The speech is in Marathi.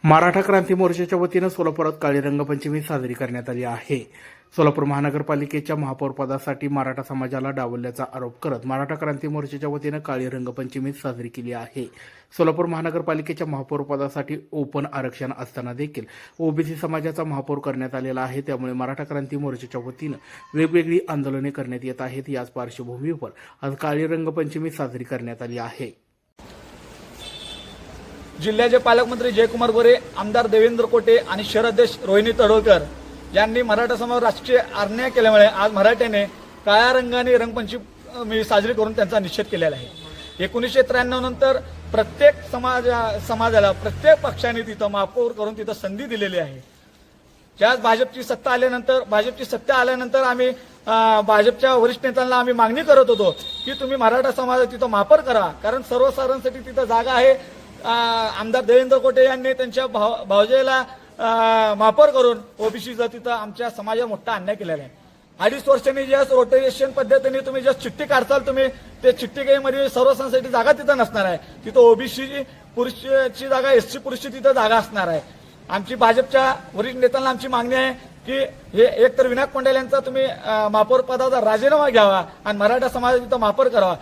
मराठा क्रांती मोर्चाच्या वतीनं सोलापुरात काळी रंगपंचमी साजरी करण्यात आली आहे. सोलापूर महानगरपालिकेच्या महापौरपदासाठी मराठा समाजाला डावलल्याचा आरोप करत मराठा क्रांती मोर्चाच्या वतीनं काळी रंगपंचमी साजरी केली आहे. सोलापूर महानगरपालिकेच्या महापौरपदासाठी ओपन आरक्षण असताना देखील ओबीसी समाजाचा महापौर करण्यात आलेला आहे. त्यामुळे मराठा क्रांती मोर्चाच्या वतीनं वेगवेगळी आंदोलने करण्यात येत आहेत. याच पार्श्वभूमीवर आज काळी रंगपंचमी साजरी करण्यात आली आहे. जिल्ह्याचे पालकमंत्री जयकुमार गोरे, आमदार देवेंद्र कोटे आणि शहराध्यक्ष रोहिणी तडोलकर यांनी मराठा समाजावर राजकीय अन्याय केल्यामुळे आज मराठ्याने काळ्या रंगाने रंगपंचमी साजरी करून त्यांचा निषेध केलेला आहे. 1993 नंतर प्रत्येक समाजाला प्रत्येक पक्षाने तिथं महापौर करून तिथं संधी दिलेली आहे. ज्याच भाजपची सत्ता आल्यानंतर आम्ही भाजपच्या वरिष्ठ नेत्यांना आम्ही मागणी करत होतो की तुम्ही मराठा समाज तिथं महापौर करा, कारण सर्वसाधारणसाठी तिथं जागा आहे. आमदार देवेंद्र कोटे यांनी त्यांच्या भावजेला महापौर करून ओबीसीचा तिथं आमच्या समाजावर मोठा अन्याय केलेला आहे. 2.5 वर्षांनी ज्या रोटेशन पद्धतीने तुम्ही ज्या चिठ्ठी काढताल तुम्ही ते चिठ्ठीमध्ये सर्वसाधारणसाठी जागा तिथं नसणार आहे. तिथं ओबीसी पुरुषची जागा, एससी पुरुषची तिथं जागा असणार आहे. आमची भाजपच्या वरिष्ठ नेत्यांना आमची मागणी आहे की हे एक तर विनायक कोंडेल यांचा तुम्ही महापौर पदाचा राजीनामा घ्यावा आणि मराठा समाज तिथं महापौर करावा.